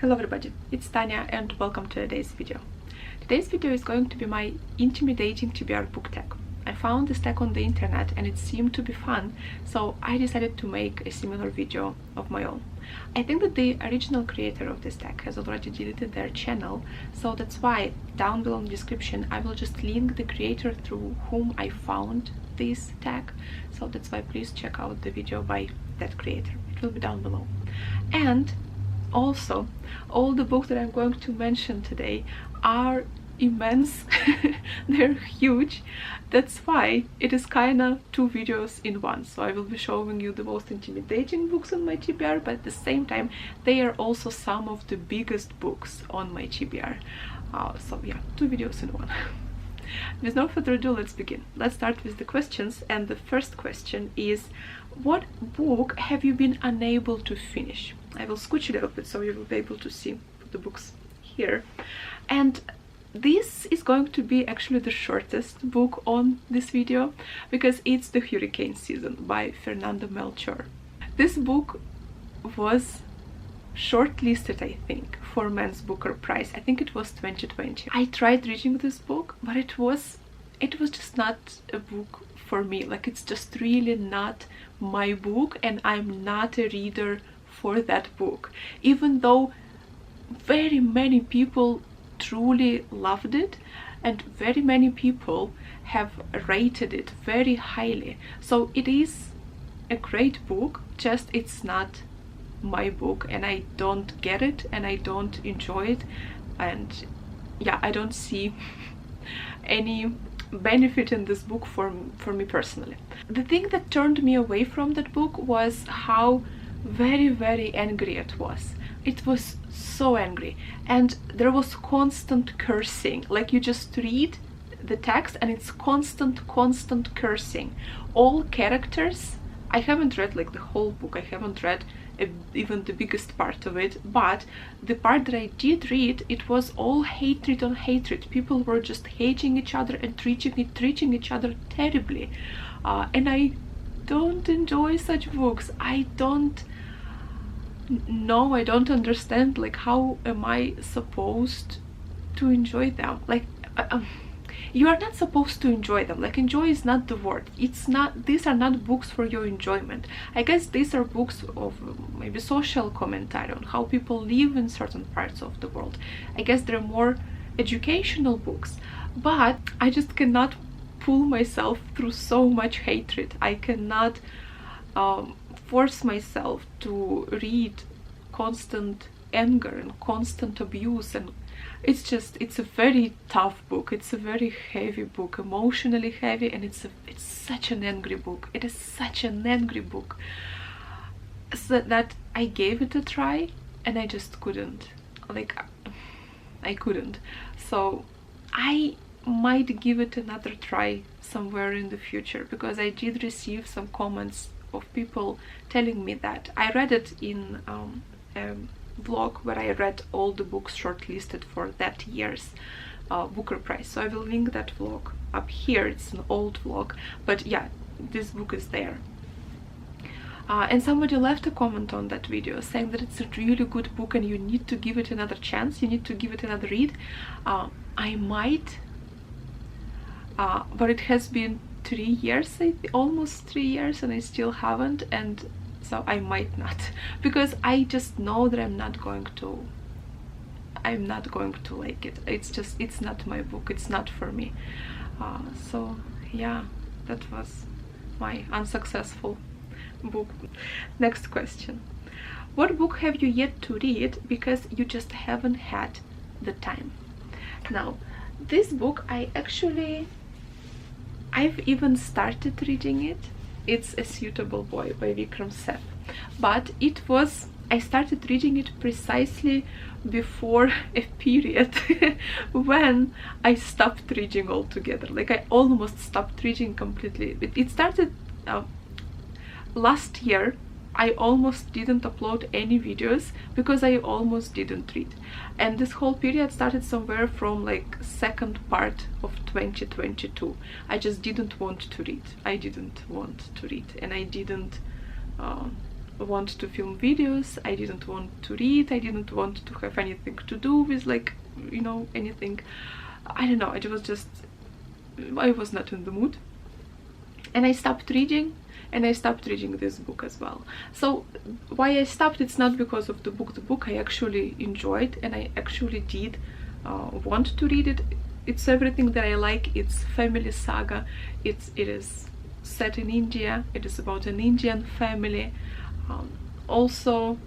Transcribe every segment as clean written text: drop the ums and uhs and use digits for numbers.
Hello everybody, it's Tanya and welcome to today's video. Today's video is going to be my intimidating TBR book tag. I found this tag on the internet and it seemed to be fun, so I decided to make a similar video of my own. I think that the original creator of this tag has already deleted their channel, so that's why down below in the description I will just link the creator through whom I found this tag, so that's why please check out the video by that creator. It will be down below. And also, all the books that I'm going to mention today are immense. They're huge. That's why it is kinda two videos in one. So I will be showing you the most intimidating books on my TBR, but at the same time they are also some of the biggest books on my TBR. So yeah, two videos in one. With no further ado, let's begin. Let's start with the questions, and the first question is, what book have you been unable to finish? I will scooch a little bit so you will be able to see the books here. And this is going to be actually the shortest book on this video because it's The Hurricane Season by Fernando Melchor. This book was shortlisted, I think, for Men's Booker Prize. I think it was 2020. I tried reading this book, but it was just not a book for me. Like, it's just really not my book, and I'm not a reader for that book, even though very many people truly loved it and very many people have rated it very highly. So it is a great book, just it's not my book, and I don't get it and I don't enjoy it, and yeah, I don't see any benefit in this book for me personally. The thing that turned me away from that book was how very angry it was. It was so angry, and there was constant cursing. Like, you just read the text and it's constant cursing. All characters, I haven't read like the whole book, I haven't read even the biggest part of it, but the part that I did read, it was all hatred on hatred. People were just hating each other and treating each other terribly, and I don't enjoy such books. I don't understand, like, how am I supposed to enjoy them? Like, you are not supposed to enjoy them. Like, enjoy is not the word. It's not, these are not books for your enjoyment. I guess these are books of maybe social commentary on how people live in certain parts of the world. I guess they're more educational books, but I just cannot pull myself through so much hatred. I cannot force myself to read constant anger and constant abuse, and it's a very tough book. It's a very heavy book, emotionally heavy, and it's such an angry book. It is such an angry book, so that I gave it a try and I just couldn't. Like, I couldn't. So I might give it another try somewhere in the future, because I did receive some comments of people telling me that. I read it in a vlog where I read all the books shortlisted for that year's Booker Prize, so I will link that vlog up here. It's an old vlog, but yeah, this book is there. And somebody left a comment on that video saying that it's a really good book and you need to give it another chance, you need to give it another read. I might, but it has been 3 years, almost 3 years, and I still haven't, and so I might not, because I just know that I'm not going to like it. It's not my book, it's not for me. So yeah, that was my unsuccessful book. Next question: what book have you yet to read because you just haven't had the time? Now, this book I've even started reading it. It's A Suitable Boy by Vikram Seth, but I started reading it precisely before a period when I stopped reading altogether. Like, I almost stopped reading completely. It started last year. I almost didn't upload any videos because I almost didn't read, and this whole period started somewhere from like second part of 2022. I just didn't want to read. I didn't want to read, and I didn't want to film videos, I didn't want to read, I didn't want to have anything to do with, like, you know, anything. I don't know, I was not in the mood, and I stopped reading, and I stopped reading this book as well. So why I stopped, it's not because of the book I actually enjoyed, and I actually did want to read it. It's everything that I like. It's family saga, it is set in India, it is about an Indian family, also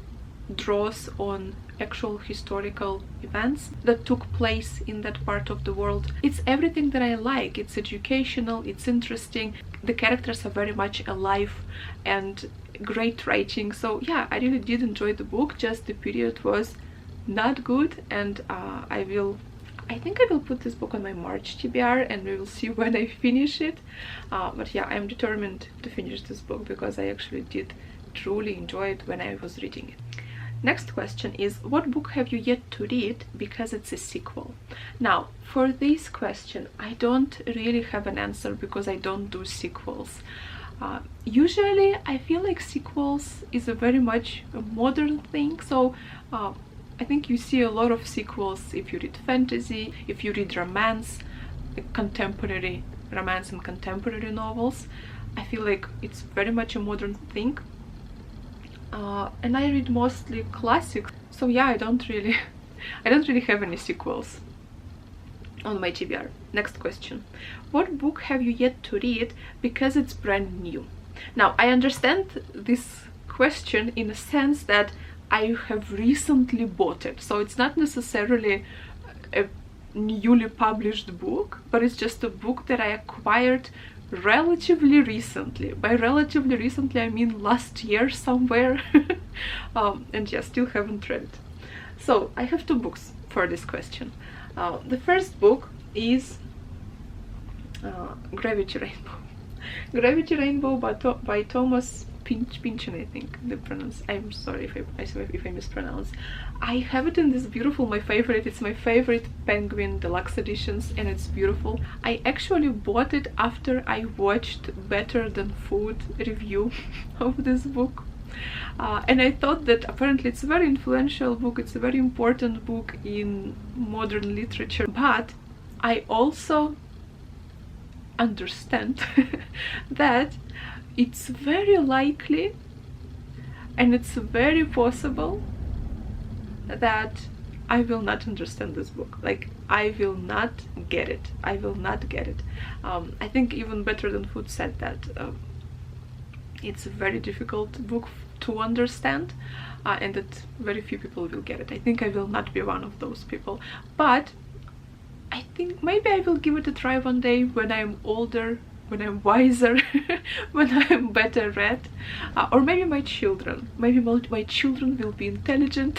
draws on actual historical events that took place in that part of the world. It's everything that I like. It's educational, it's interesting, the characters are very much alive, and great writing. So yeah, I really did enjoy the book, just the period was not good, and I think I will put this book on my March TBR, and we will see when I finish it. But yeah, I'm determined to finish this book because I actually did truly enjoy it when I was reading it. Next question is, what book have you yet to read because it's a sequel? Now, for this question, I don't really have an answer because I don't do sequels. Usually, I feel like sequels is a very much a modern thing, so I think you see a lot of sequels if you read fantasy, if you read romance, contemporary romance and contemporary novels. I feel like it's very much a modern thing. And I read mostly classics, so yeah, I don't really have any sequels on my TBR. Next question. What book have you yet to read because it's brand new? Now, I understand this question in a sense that I have recently bought it, so it's not necessarily a newly published book, but it's just a book that I acquired relatively recently. By relatively recently, I mean last year somewhere. And yeah, still haven't read it. So I have two books for this question. The first book is Gravity Rainbow. Gravity Rainbow by Thomas Pynchon, I think the pronounce. I'm sorry if I mispronounce. I have it in this beautiful, my favorite. It's my favorite Penguin Deluxe editions, and it's beautiful. I actually bought it after I watched Better Than Food review of this book. And I thought that apparently it's a very influential book, it's a very important book in modern literature, but I also understand that it's very likely and it's very possible that I will not understand this book. Like, I will not get it. I will not get it. I think even Better Than Food said that it's a very difficult book to understand, and that very few people will get it. I think I will not be one of those people, but I think maybe I will give it a try one day when I'm older, when I'm wiser, when I'm better read, or maybe my children. Maybe my children will be intelligent,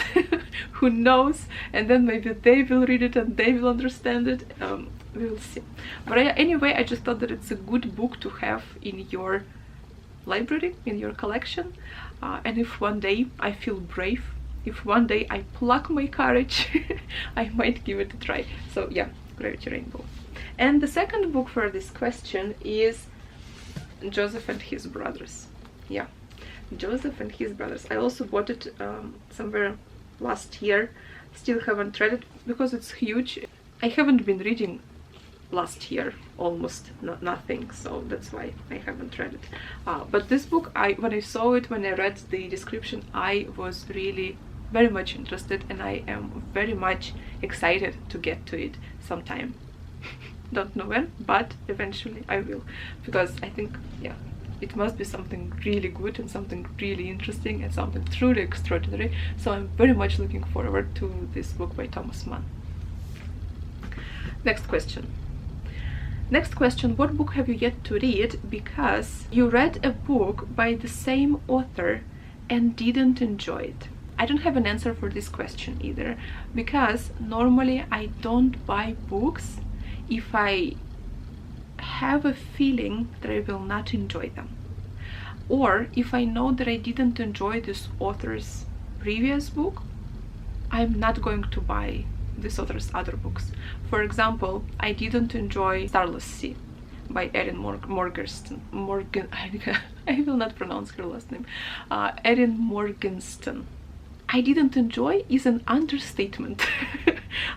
who knows, and then maybe they will read it and they will understand it. We will see. But anyway, I just thought that it's a good book to have in your library, in your collection, and if one day I feel brave, if one day I pluck my courage, I might give it a try. So yeah, Gravity Rainbow. And the second book for this question is Joseph and His Brothers. Yeah, Joseph and His Brothers. I also bought it somewhere last year. Still haven't read it because it's huge. I haven't been reading last year almost nothing, so that's why I haven't read it. But this book, when I saw it, when I read the description, I was really very much interested, and I am very much excited to get to it sometime. Don't know when, but eventually I will, because I think, yeah, it must be something really good and something really interesting and something truly extraordinary. So I'm very much looking forward to this book by Thomas Mann. Next question. Next question, what book have you yet to read because you read a book by the same author and didn't enjoy it? I don't have an answer for this question either, because normally I don't buy books if I have a feeling that I will not enjoy them, or if I know that I didn't enjoy this author's previous book, I'm not going to buy this author's other books. For example, I didn't enjoy Starless Sea by Erin Morgenstern. I will not pronounce her last name. Erin Morgenstern. I didn't enjoy is an understatement.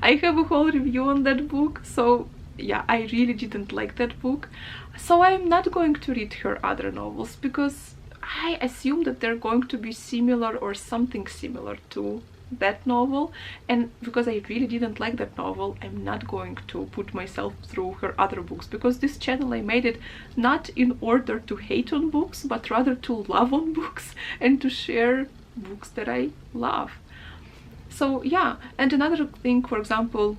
I have a whole review on that book, so yeah, I really didn't like that book. So I'm not going to read her other novels because I assume that they're going to be similar or something similar to that novel, and because I really didn't like that novel, I'm not going to put myself through her other books, because this channel I made it not in order to hate on books, but rather to love on books and to share books that I love. So yeah, and another thing, for example,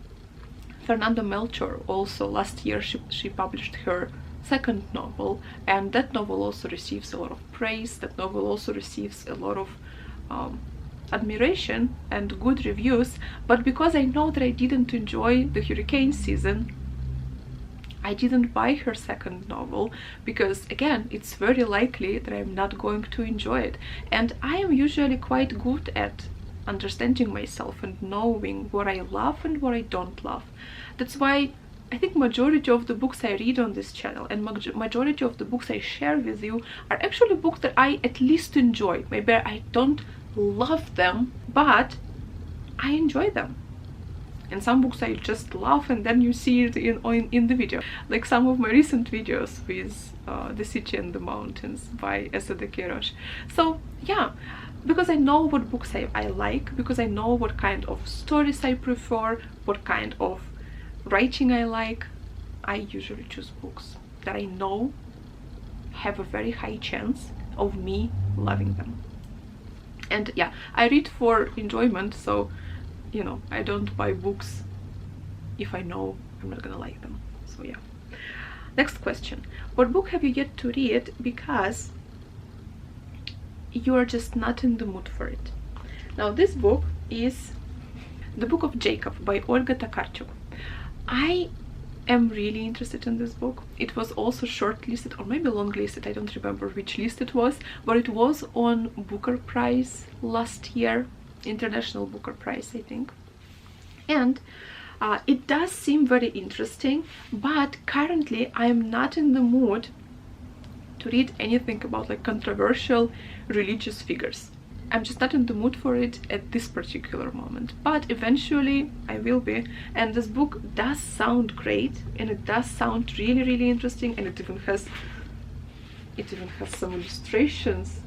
Fernanda Melchor also last year she published her second novel, and that novel also receives a lot of praise. That novel also receives a lot of admiration and good reviews, but because I know that I didn't enjoy the hurricane season, I didn't buy her second novel, because again, it's very likely that I'm not going to enjoy it, and I am usually quite good at understanding myself and knowing what I love and what I don't love. That's why I think majority of the books I read on this channel and majority of the books I share with you are actually books that I at least enjoy. Maybe I don't love them, but I enjoy them. And some books I just love, and then you see it in the video, like some of my recent videos with The City and the Mountains by Esa de Queiroz. So yeah, because I know what books I like, because I know what kind of stories I prefer, what kind of writing I like, I usually choose books that I know have a very high chance of me loving them. And yeah, I read for enjoyment, so you know, I don't buy books if I know I'm not gonna like them. So yeah. Next question. What book have you yet to read because you are just not in the mood for it? Now this book is The Book of Jacob by Olga Tokarczuk. I am really interested in this book. It was also shortlisted, or maybe longlisted, I don't remember which list it was, but it was on Booker Prize last year, International Booker Prize, I think. And it does seem very interesting, but currently I am not in the mood to read anything about like controversial religious figures. I'm just not in the mood for it at this particular moment, but eventually I will be. And this book does sound great, and it does sound really interesting, and it even has some illustrations.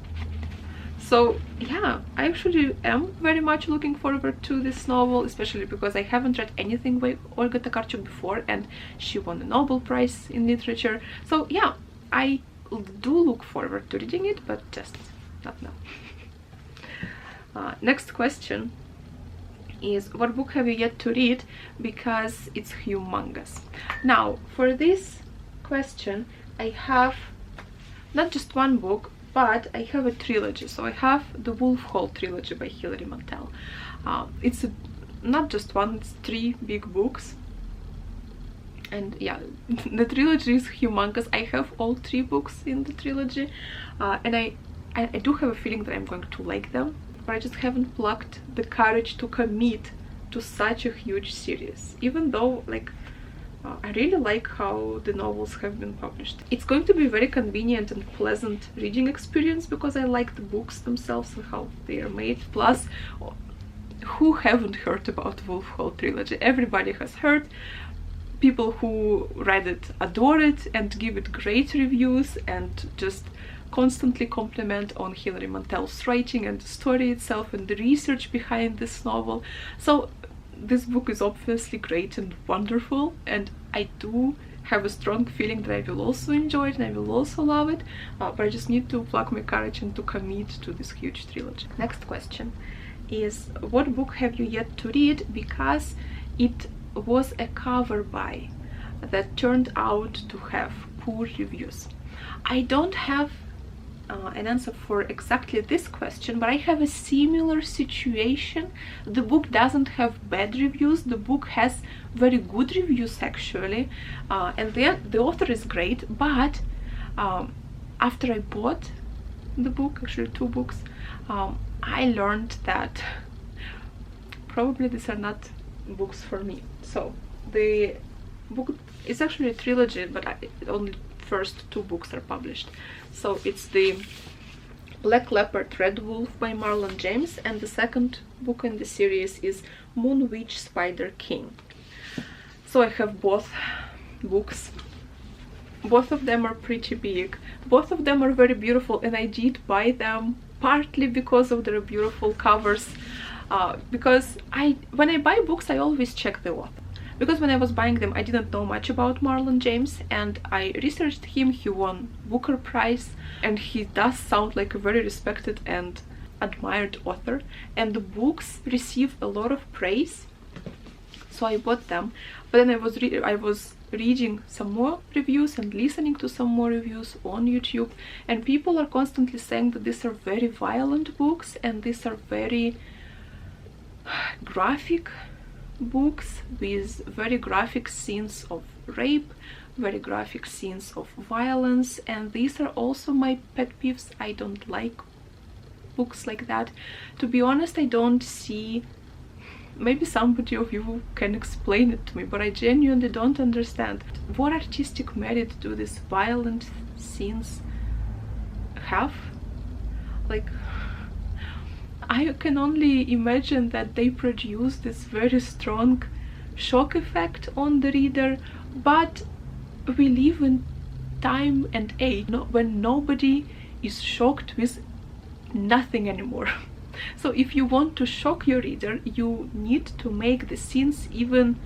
So yeah, I actually am very much looking forward to this novel, especially because I haven't read anything by Olga Tokarczuk before, and she won a Nobel Prize in literature. So yeah, I do look forward to reading it, but just not now. Next question is, what book have you yet to read because it's humongous? Now, for this question, I have not just one book, but I have a trilogy. So I have the Wolf Hall trilogy by Hilary Mantel. It's not just one, it's 3 big books. And yeah, the trilogy is humongous. I have all 3 books in the trilogy, and I do have a feeling that I'm going to like them, but I just haven't plucked the courage to commit to such a huge series, even though like I really like how the novels have been published. It's going to be a very convenient and pleasant reading experience because I like the books themselves and how they are made. Plus, who haven't heard about the Wolf Hall trilogy? Everybody has heard. People who read it adore it and give it great reviews and just constantly compliment on Hilary Mantel's writing and the story itself and the research behind this novel. So this book is obviously great and wonderful, and I do have a strong feeling that I will also enjoy it and I will also love it, but I just need to pluck my courage and to commit to this huge trilogy. Next question is, what book have you yet to read because it was a cover buy that turned out to have poor reviews? I don't have an answer for exactly this question, but I have a similar situation. The book doesn't have bad reviews, the book has very good reviews actually, and the author is great, but after I bought the book, actually 2 books, I learned that probably these are not books for me. So the book. It's actually a trilogy, but only first 2 books are published. So it's the Black Leopard Red Wolf by Marlon James, and the second book in the series is Moon Witch Spider King. So I have both books. Both of them are pretty big. Both of them are very beautiful, and I did buy them partly because of their beautiful covers. Because when I buy books, I always check the author. Because when I was buying them, I didn't know much about Marlon James, and I researched him. He won Booker Prize, and he does sound like a very respected and admired author. And the books receive a lot of praise, so I bought them. But then I was reading some more reviews and listening to some more reviews on YouTube, and people are constantly saying that these are very violent books and these are very graphic books with very graphic scenes of rape, very graphic scenes of violence, and these are also my pet peeves. I don't like books like that. To be honest, I don't see, maybe somebody of you can explain it to me, but I genuinely don't understand what artistic merit do these violent scenes have. Like, I can only imagine that they produce this very strong shock effect on the reader, but we live in time and age when nobody is shocked with nothing anymore. So if you want to shock your reader, you need to make the scenes even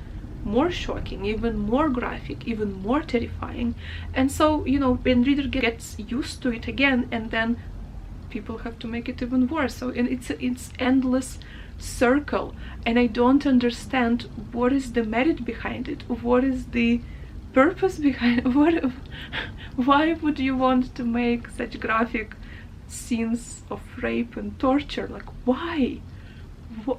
more shocking, even more graphic, even more terrifying. And so, when reader gets used to it again, and then people have to make it even worse. So it's endless circle, and I don't understand what is the merit behind it. What is the purpose behind it? Why would you want to make such graphic scenes of rape and torture? Like, why?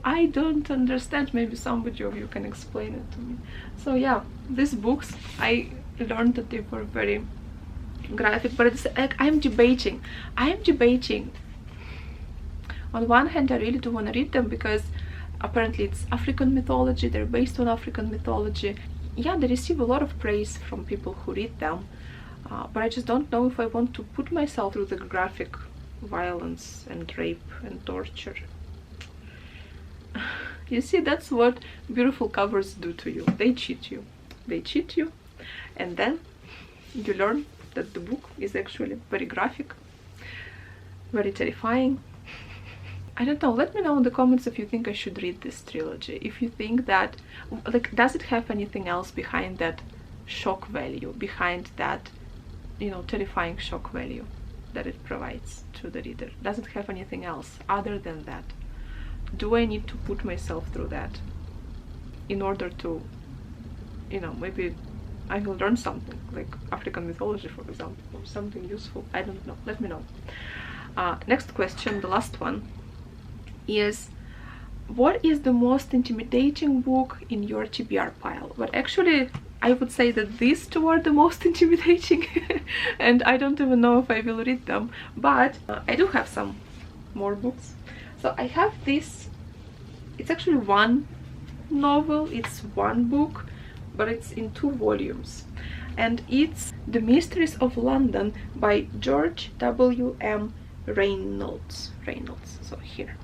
I don't understand. Maybe somebody of you can explain it to me. So yeah, these books, I learned that they were very graphic, but it's like I'm debating. On one hand, I really do want to read them because apparently it's African mythology, they're based on African mythology. Yeah, they receive a lot of praise from people who read them, but I just don't know if I want to put myself through the graphic violence and rape and torture. You see, that's what beautiful covers do to you. They cheat you, and then you learn that the book is actually very graphic, very terrifying. I don't know, let me know in the comments if you think I should read this trilogy, if you think that, like, does it have anything else behind that shock value, behind that, terrifying shock value that it provides to the reader? Does it have anything else other than that? Do I need to put myself through that in order to, maybe I will learn something, like African mythology, for example, or something useful? I don't know. Let me know. Next question, the last one, is what is the most intimidating book in your TBR pile? But actually, I would say that these 2 are the most intimidating, and I don't even know if I will read them, but I do have some more books. So I have this, it's actually one novel, it's one book, but it's in 2 volumes, and it's The Mysteries of London by George W.M. Reynolds. So here,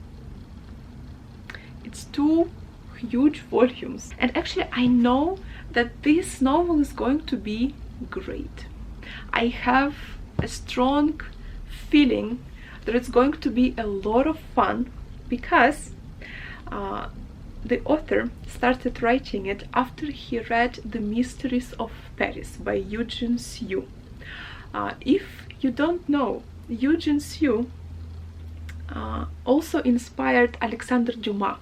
it's 2 huge volumes, and actually I know that this novel is going to be great. I have a strong feeling that it's going to be a lot of fun, because the author started writing it after he read The Mysteries of Paris by Eugene Sue. If you don't know, Eugene Sue also inspired Alexandre Dumas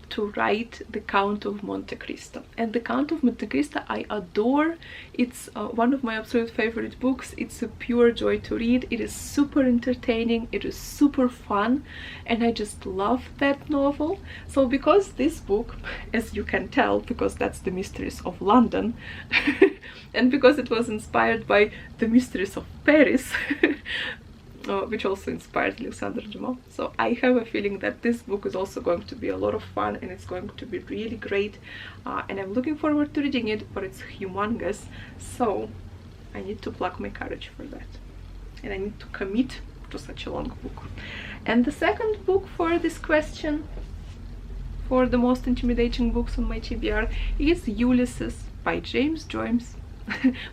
to write The Count of Monte Cristo. And The Count of Monte Cristo I adore. It's one of my absolute favorite books. It's a pure joy to read. It is super entertaining, it is super fun, and I just love that novel. So because this book, as you can tell, because that's The Mysteries of London, and because it was inspired by The Mysteries of Paris, which also inspired Alexander Dumas. So I have a feeling that this book is also going to be a lot of fun, and it's going to be really great, and I'm looking forward to reading it, but it's humongous, so I need to pluck my courage for that, and I need to commit to such a long book. And the second book for this question, for the most intimidating books on my TBR, is Ulysses by James Joyce.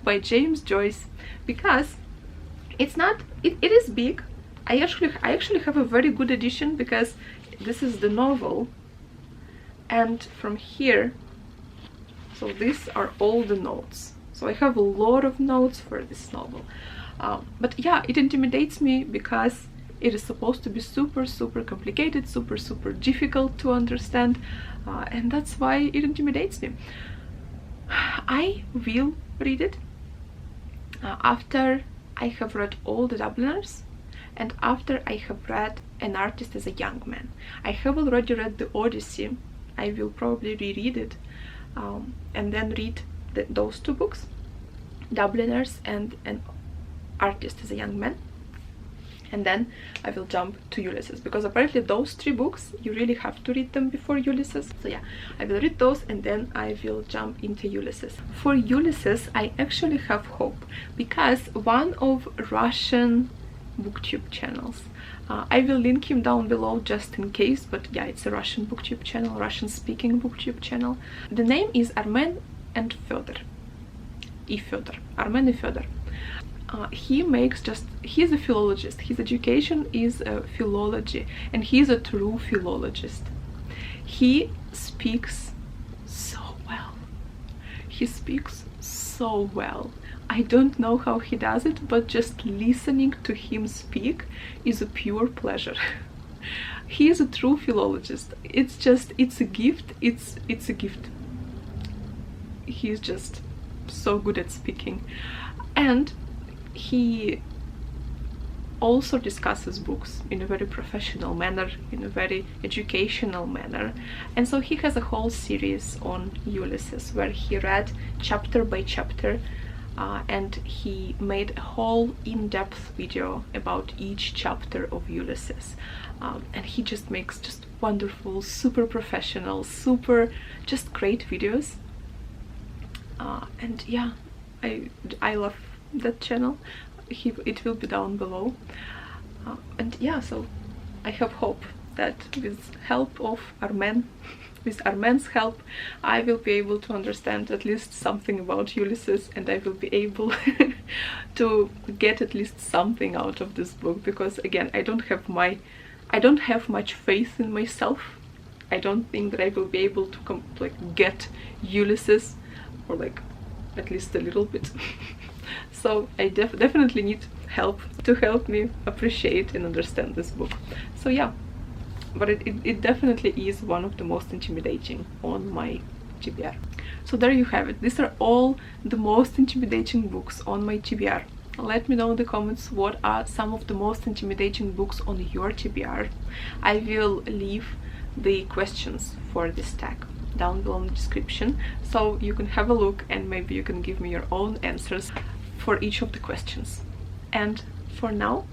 By James Joyce, because it's not, it is big. I actually have a very good edition, because this is the novel, and from here, so these are all the notes, so I have a lot of notes for this novel. But yeah, it intimidates me because it is supposed to be super complicated, super difficult to understand, and that's why it intimidates me. I will read it after I have read all the Dubliners, and after I have read An Artist as a Young Man. I have already read the Odyssey. I will probably reread it, and then read those two books, Dubliners and An Artist as a Young Man, and then I will jump to Ulysses, because apparently those three books you really have to read them before Ulysses. So yeah, I will read those, and then I will jump into Ulysses. For Ulysses, I actually have hope, because one of Russian booktube channels, I will link him down below just in case, but yeah, it's a Russian booktube channel, Russian speaking booktube channel. The name is Armen and Fedor. Armen and Fedor. He makes he's a philologist. His education is philology, and he's a true philologist. He speaks so well. He speaks so well. I don't know how he does it, but just listening to him speak is a pure pleasure. He is a true philologist. It's a gift. It's a gift. He's just so good at speaking, and he also discusses books in a very professional manner, in a very educational manner. And so he has a whole series on Ulysses, where he read chapter by chapter, and he made a whole in-depth video about each chapter of Ulysses, and he just makes just wonderful, super professional, just great videos, and yeah, I love that channel. It will be down below, and yeah, so I have hope that with help of Armen, with Armen's help, I will be able to understand at least something about Ulysses, and I will be able to get at least something out of this book, because again, I don't have much faith in myself. I don't think that I will be able to get Ulysses, or like at least a little bit. So I definitely need help to help me appreciate and understand this book. So yeah, but it definitely is one of the most intimidating on my TBR. So there you have it. These are all the most intimidating books on my TBR. Let me know in the comments what are some of the most intimidating books on your TBR. I will leave the questions for this tag down below in the description, so you can have a look, and maybe you can give me your own answers for each of the questions. And for now,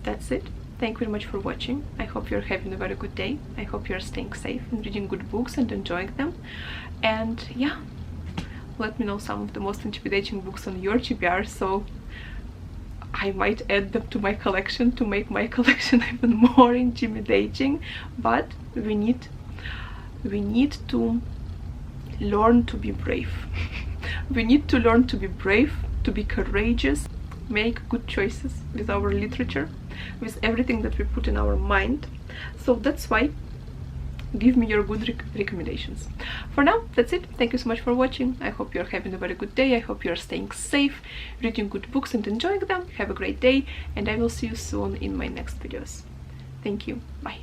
that's it. Thank you very much for watching. I hope you're having a very good day. I hope you're staying safe and reading good books and enjoying them. And yeah, let me know some of the most intimidating books on your TBR, so I might add them to my collection to make my collection even more intimidating. But we need to learn to be brave. We need to learn to be brave, to be courageous, make good choices with our literature, with everything that we put in our mind. So that's why, give me your good recommendations. For now, that's it. Thank you so much for watching. I hope you're having a very good day. I hope you're staying safe, reading good books and enjoying them. Have a great day, and I will see you soon in my next videos. Thank you. Bye.